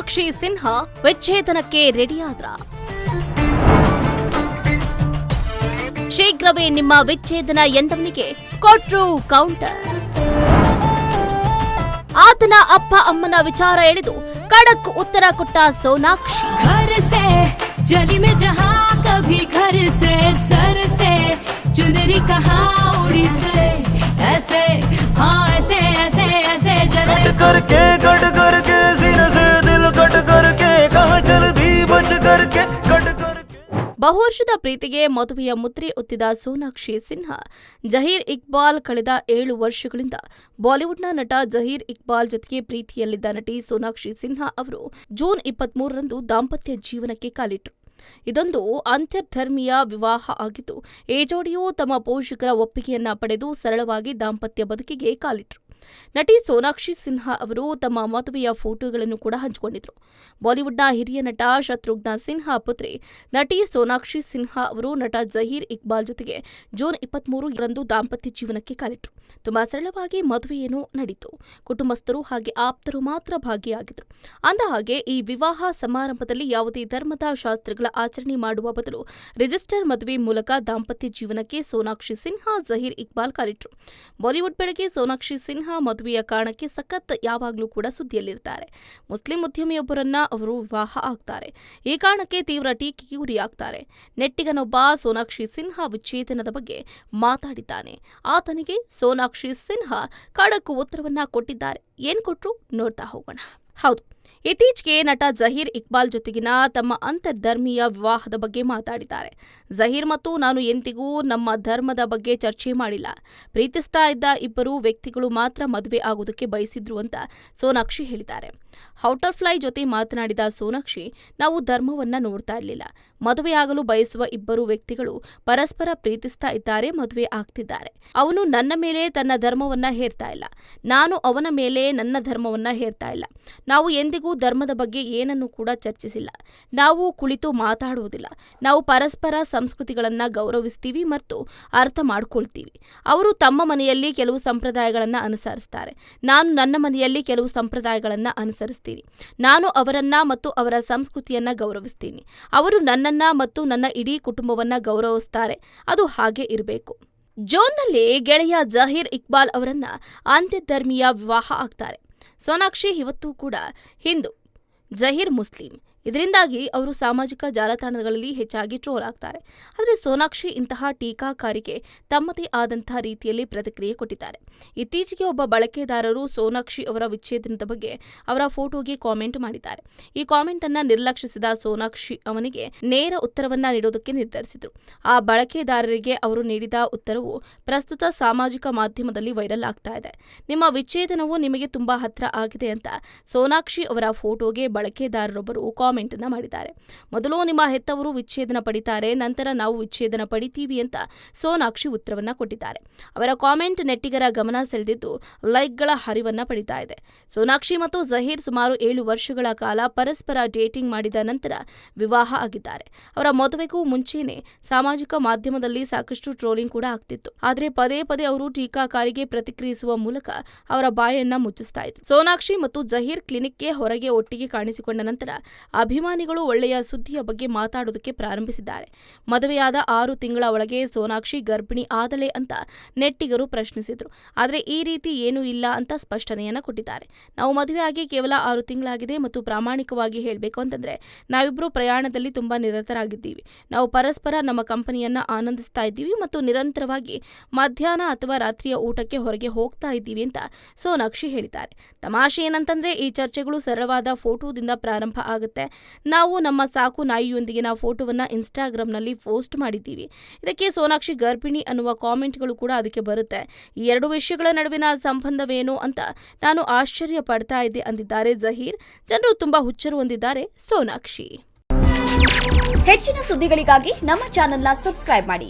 ಸೋನಾಕ್ಷಿ ಸಿನ್ಹಾ ವಿಚ್ಛೇದನಕ್ಕೆ ರೆಡಿಯಾದ್ರ? ಶೀಘ್ರವೇ ನಿಮ್ಮ ವಿಚ್ಛೇದನ ಎಂದವನಿಗೆ ಕೊಟ್ರು ಕೌಂಟರ್. ಆತನ ಅಪ್ಪ ಅಮ್ಮನ ವಿಚಾರ ಎಳೆದು ಖಡಕ್ ಉತ್ತರ ಕೊಟ್ಟ ಸೋನಾಕ್ಷಿ. जली में जहां कभी घर से सर से चुनरी कहां उड़ी से ऐसे हाँ ऐसे ऐसे ऐसे जैसे कट करके सीने से दिल कट करके कहां चलती बच करके कट करके. ಬಹುವರ್ಷದ ಪ್ರೀತಿಗೆ ಮದುವೆಯ ಮುದ್ರೆ ಒತ್ತಿದ ಸೋನಾಕ್ಷಿ ಸಿನ್ಹಾ ಜಹೀರ್ ಇಕ್ಬಾಲ್ ಕಳೆದ 7 ವರ್ಷಗಳಿಂದ ಬಾಲಿವುಡ್ನ ನಟ ಜಹೀರ್ ಇಕ್ಬಾಲ್ ಜೊತೆಗೆ ಪ್ರೀತಿಯಲ್ಲಿದ್ದ ನಟಿ ಸೋನಾಕ್ಷಿ ಸಿನ್ಹಾ ಅವರು ಜೂನ್ 23ರಂದು ದಾಂಪತ್ಯ ಜೀವನಕ್ಕೆ ಕಾಲಿಟ್ಟರು. ಇದೊಂದು ಅಂತರ್ಧರ್ಮೀಯ ವಿವಾಹ ಆಗಿದ್ದು, ಈ ಜೋಡಿಯು ತಮ್ಮ ಪೋಷಕರ ಒಪ್ಪಿಗೆಯನ್ನ ಪಡೆದು ಸರಳವಾಗಿ ದಾಂಪತ್ಯ ಬದುಕಿಗೆ ಕಾಲಿಟ್ಟರು. ನಟಿ ಸೋನಾಕ್ಷಿ ಸಿನ್ಹಾ ಅವರು ತಮ್ಮ ಮದುವೆಯ ಫೋಟೋಗಳನ್ನು ಕೂಡ ಹಂಚಿಕೊಂಡಿದ್ರು. ಬಾಲಿವುಡ್ನ ಹಿರಿಯ ನಟ ಶತ್ರುಘ್ನ ಸಿನ್ಹಾ ಪುತ್ರಿ ನಟಿ ಸೋನಾಕ್ಷಿ ಸಿನ್ಹಾ ಅವರು ನಟ ಜಹೀರ್ ಇಕ್ಬಾಲ್ ಜೊತೆಗೆ ಜೂನ್ 23ರಂದು ದಾಂಪತ್ಯ ಜೀವನಕ್ಕೆ ಕಾಲಿಟ್ಟರು. ತುಂಬಾ ಸರಳವಾಗಿ ಮದುವೆಯೇನೋ ನಡೀತು. ಕುಟುಂಬಸ್ಥರು ಹಾಗೆ ಆಪ್ತರು ಮಾತ್ರ ಭಾಗಿಯಾಗಿದ್ರು. ಅಂದಹಾಗೆ ಈ ವಿವಾಹ ಸಮಾರಂಭದಲ್ಲಿ ಯಾವುದೇ ಧರ್ಮದ ಶಾಸ್ತ್ರಗಳ ಆಚರಣೆ ಮಾಡುವ ಬದಲು ರಿಜಿಸ್ಟರ್ ಮದುವೆ ಮೂಲಕ ದಾಂಪತ್ಯ ಜೀವನಕ್ಕೆ ಸೋನಾಕ್ಷಿ ಸಿನ್ಹಾ ಜಹೀರ್ ಇಕ್ಬಾಲ್ ಕಾಲಿಟ್ಟರು. ಬಾಲಿವುಡ್ ಬೆಳಗ್ಗೆ ಸೋನಾಕ್ಷಿ ಸಿನ್ಹಾ ಮದುವೆಯ ಕಾರಣಕ್ಕೆ ಸಖತ್ ಯಾವಾಗಲೂ ಕೂಡ ಸುದ್ದಿಯಲ್ಲಿರ್ತಾರೆ. ಮುಸ್ಲಿಂ ಉದ್ಯಮಿಯೊಬ್ಬರನ್ನ ಅವರು ವಿವಾಹ ಆಗ್ತಾರೆ. ಈ ಕಾರಣಕ್ಕೆ ತೀವ್ರ ಟೀಕೆಗೆ ಗುರಿಯಾಗ್ತಾರೆ. ನೆಟ್ಟಿಗನೊಬ್ಬ ಸೋನಾಕ್ಷಿ ಸಿನ್ಹಾ ವಿಚ್ಛೇದನದ ಬಗ್ಗೆ ಮಾತಾಡಿದ್ದಾನೆ. ಆತನಿಗೆ ಸೋನಾಕ್ಷಿ ಸಿನ್ಹಾ ಖಡಕ್ ಉತ್ತರವನ್ನ ಕೊಟ್ಟಿದ್ದಾರೆ. ಏನ್ ಕೊಟ್ರು ನೋಡ್ತಾ ಹೋಗೋಣ. ಹೌದು, ಇತ್ತೀಚೆಗೆ ನಟ ಜಹೀರ್ ಇಕ್ಬಾಲ್ ಜೊತೆಗಿನ ತಮ್ಮ ಅಂತರ್ಧರ್ಮೀಯ ವಿವಾಹದ ಬಗ್ಗೆ ಮಾತಾಡಿದ್ದಾರೆ. ಜಹೀರ್ ಮತ್ತು ನಾನು ಎಂದಿಗೂ ನಮ್ಮ ಧರ್ಮದ ಬಗ್ಗೆ ಚರ್ಚೆ ಮಾಡಿಲ್ಲ. ಪ್ರೀತಿಸ್ತಾ ಇದ್ದ ಇಬ್ಬರು ವ್ಯಕ್ತಿಗಳು ಮಾತ್ರ ಮದುವೆ ಆಗೋದಕ್ಕೆ ಬಯಸಿದ್ರು ಅಂತ ಸೋನಾಕ್ಷಿ ಹೇಳಿದ್ದಾರೆ. ಔಟರ್ಫ್ಲೈ ಜೊತೆ ಮಾತನಾಡಿದ ಸೋನಾಕ್ಷಿ, ನಾವು ಧರ್ಮವನ್ನ ನೋಡ್ತಾ ಇರಲಿಲ್ಲ. ಮದುವೆಯಾಗಲು ಬಯಸುವ ಇಬ್ಬರು ವ್ಯಕ್ತಿಗಳು ಪರಸ್ಪರ ಪ್ರೀತಿಸ್ತಾ ಇದ್ದಾರೆ, ಮದುವೆ ಆಗ್ತಿದ್ದಾರೆ. ಅವನು ನನ್ನ ಮೇಲೆ ತನ್ನ ಧರ್ಮವನ್ನ ಹೇರ್ತಾ ಇಲ್ಲ, ನಾನು ಅವನ ಮೇಲೆ ನನ್ನ ಧರ್ಮವನ್ನ ಹೇರ್ತಾ ಇಲ್ಲ. ನಾವು ಎಂದಿಗೂ ಧರ್ಮದ ಬಗ್ಗೆ ಏನನ್ನು ಕೂಡ ಚರ್ಚಿಸಿಲ್ಲ. ನಾವು ಕುಳಿತು ಮಾತಾಡುವುದಿಲ್ಲ. ನಾವು ಪರಸ್ಪರ ಸಂಸ್ಕೃತಿಗಳನ್ನ ಗೌರವಿಸ್ತೀವಿ ಮತ್ತು ಅರ್ಥ ಮಾಡ್ಕೊಳ್ತೀವಿ. ಅವರು ತಮ್ಮ ಮನೆಯಲ್ಲಿ ಕೆಲವು ಸಂಪ್ರದಾಯಗಳನ್ನ ಅನುಸರಿಸ್ತಾರೆ, ನಾನು ನನ್ನ ಮನೆಯಲ್ಲಿ ಕೆಲವು ಸಂಪ್ರದಾಯಗಳನ್ನ ಅನುಸರಿಸ್ತೀನಿ. ನಾನು ಅವರನ್ನ ಮತ್ತು ಅವರ ಸಂಸ್ಕೃತಿಯನ್ನ ಗೌರವಿಸ್ತೀನಿ. ಅವರು ನನ್ನನ್ನ ಮತ್ತು ನನ್ನ ಇಡೀ ಕುಟುಂಬವನ್ನ ಗೌರವಿಸ್ತಾರೆ. ಅದು ಹಾಗೆ ಇರಬೇಕು. ಜೂನ್ನಲ್ಲಿ ಗೆಳೆಯ ಜಹೀರ್ ಇಕ್ಬಾಲ್ ಅವರನ್ನ ಅಂತರ್ಧರ್ಮೀಯ ವಿವಾಹ ಆಗ್ತಾರೆ. ಸೋನಾಕ್ಷಿ ಇವತ್ತು ಕೂಡ ಹಿಂದೂ, ಜಹೀರ್ ಮುಸ್ಲಿಂ. ಇದರಿಂದಾಗಿ ಅವರು ಸಾಮಾಜಿಕ ಜಾಲತಾಣಗಳಲ್ಲಿ ಹೆಚ್ಚಾಗಿ ಟ್ರೋಲ್ ಆಗ್ತಾರೆ. ಆದರೆ ಸೋನಾಕ್ಷಿ ಇಂತಹ ಟೀಕಾಕಾರಿಗೆ ತಮ್ಮದೇ ಆದಂತಹ ರೀತಿಯಲ್ಲಿ ಪ್ರತಿಕ್ರಿಯೆ ಕೊಟ್ಟಿದ್ದಾರೆ. ಇತ್ತೀಚೆಗೆ ಒಬ್ಬ ಬಳಕೆದಾರರು ಸೋನಾಕ್ಷಿ ಅವರ ವಿಚ್ಛೇದನದ ಬಗ್ಗೆ ಅವರ ಫೋಟೋಗೆ ಕಾಮೆಂಟ್ ಮಾಡಿದ್ದಾರೆ. ಈ ಕಾಮೆಂಟ್ ಅನ್ನ ನಿರ್ಲಕ್ಷಿಸಿದ ಸೋನಾಕ್ಷಿ ಅವನಿಗೆ ನೇರ ಉತ್ತರವನ್ನ ನೀಡೋದಕ್ಕೆ ನಿರ್ಧರಿಸಿದರು. ಆ ಬಳಕೆದಾರರಿಗೆ ಅವರು ನೀಡಿದ ಉತ್ತರವು ಪ್ರಸ್ತುತ ಸಾಮಾಜಿಕ ಮಾಧ್ಯಮದಲ್ಲಿ ವೈರಲ್ ಆಗ್ತಾ ಇದೆ. ನಿಮ್ಮ ವಿಚ್ಛೇದನವು ನಿಮಗೆ ತುಂಬಾ ಹತ್ರ ಆಗಿದೆ ಅಂತ ಸೋನಾಕ್ಷಿ ಅವರ ಫೋಟೋಗೆ ಬಳಕೆದಾರರೊಬ್ಬರು ಕಾಮೆಂಟ್ ಅನ್ನ ಮಾಡಿದ್ದಾರೆ. ಮೊದಲು ನಿಮ್ಮ ಹೆತ್ತವರು ವಿಚ್ಛೇದನ ಪಡಿತಾರೆ, ನಂತರ ನಾವು ವಿಚ್ಛೇದನ ಪಡಿತೀವಿ ಅಂತ ಸೋನಾಕ್ಷಿ ಉತ್ತರವನ್ನ ಕೊಟ್ಟಿದ್ದಾರೆ. ಅವರ ಕಾಮೆಂಟ್ ನೆಟ್ಟಿಗರ ಗಮನ ಸೆಳೆದಿದ್ದು ಲೈಕ್ಗಳ ಹರಿವನ್ನ ಪಡಿತಾ ಇದೆ. ಸೋನಾಕ್ಷಿ ಮತ್ತು ಜಹೀರ್ ಸುಮಾರು 7 ವರ್ಷಗಳ ಕಾಲ ಪರಸ್ಪರ ಡೇಟಿಂಗ್ ಮಾಡಿದ ನಂತರ ವಿವಾಹ ಆಗಿದ್ದಾರೆ. ಅವರ ಮದುವೆಗೂ ಮುಂಚೆನೆ ಸಾಮಾಜಿಕ ಮಾಧ್ಯಮದಲ್ಲಿ ಸಾಕಷ್ಟು ಟ್ರೋಲಿಂಗ್ ಕೂಡ ಆಗ್ತಿತ್ತು. ಆದರೆ ಪದೇ ಪದೇ ಅವರು ಟೀಕಾಕಾರಿಗೆ ಪ್ರತಿಕ್ರಿಯಿಸುವ ಮೂಲಕ ಅವರ ಬಾಯನ್ನ ಮುಚ್ಚಿಸ್ತಾ ಇದ್ರು. ಸೋನಾಕ್ಷಿ ಮತ್ತು ಜಹೀರ್ ಕ್ಲಿನಿಕ್ಗೆ ಹೊರಗೆ ಒಟ್ಟಿಗೆ ಕಾಣಿಸಿಕೊಂಡ ನಂತರ ಅಭಿಮಾನಿಗಳು ಒಳ್ಳೆಯ ಸುದ್ದಿಯ ಬಗ್ಗೆ ಮಾತಾಡೋದಕ್ಕೆ ಪ್ರಾರಂಭಿಸಿದ್ದಾರೆ. ಮದುವೆಯಾದ 6 ತಿಂಗಳ ಒಳಗೆ ಸೋನಾಕ್ಷಿ ಗರ್ಭಿಣಿ ಆದಳೆ ಅಂತ ನೆಟ್ಟಿಗರು ಪ್ರಶ್ನಿಸಿದ್ರು. ಆದರೆ ಈ ರೀತಿ ಏನೂ ಇಲ್ಲ ಅಂತ ಸ್ಪಷ್ಟನೆಯನ್ನ ಕೊಟ್ಟಿದ್ದಾರೆ. ನಾವು ಮದುವೆಯಾಗಿ ಕೇವಲ 6 ತಿಂಗಳಾಗಿದೆ ಮತ್ತು ಪ್ರಾಮಾಣಿಕವಾಗಿ ಹೇಳಬೇಕು ಅಂತಂದ್ರೆ ನಾವಿಬ್ರು ಪ್ರಯಾಣದಲ್ಲಿ ತುಂಬಾ ನಿರತರಾಗಿದ್ದೀವಿ. ನಾವು ಪರಸ್ಪರ ನಮ್ಮ ಕಂಪನಿಯನ್ನ ಆನಂದಿಸ್ತಾ ಇದ್ದೀವಿ ಮತ್ತು ನಿರಂತರವಾಗಿ ಮಧ್ಯಾಹ್ನ ಅಥವಾ ರಾತ್ರಿಯ ಊಟಕ್ಕೆ ಹೊರಗೆ ಹೋಗ್ತಾ ಇದ್ದೀವಿ ಅಂತ ಸೋನಾಕ್ಷಿ ಹೇಳಿದ್ದಾರೆ. ತಮಾಷೆ ಏನಂತಂದ್ರೆ ಈ ಚರ್ಚೆಗಳು ಸರಳವಾದ ಫೋಟೋದಿಂದ ಪ್ರಾರಂಭ ಆಗುತ್ತೆ. ನಾವು ನಮ್ಮ ಸಾಕು ನಾಯಿಯೊಂದಿಗಿನ ಫೋಟೋವನ್ನ ಇನ್ಸ್ಟಾಗ್ರಾಂನಲ್ಲಿ ಪೋಸ್ಟ್ ಮಾಡಿದ್ದೀವಿ. ಇದಕ್ಕೆ ಸೋನಾಕ್ಷಿ ಗರ್ಭಿಣಿ ಅನ್ನುವ ಕಾಮೆಂಟ್ಗಳು ಕೂಡ ಅದಕ್ಕೆ ಬರುತ್ತೆ. ಈ 2 ವಿಷಯಗಳ ನಡುವಿನ ಸಂಬಂಧವೇನು ಅಂತ ನಾನು ಆಶ್ಚರ್ಯ ಪಡ್ತಾ ಇದ್ದೆ ಅಂದಿದ್ದಾರೆ ಜಹೀರ್. ಜನರು ತುಂಬಾ ಹುಚ್ಚರು ಹೊಂದಿದ್ದಾರೆ ಸೋನಾಕ್ಷಿ. ಹೆಚ್ಚಿನ ಸುದ್ದಿಗಳಿಗಾಗಿ ನಮ್ಮ ಚಾನೆಲ್ನ ಸಬ್ಸ್ಕ್ರೈಬ್ ಮಾಡಿ,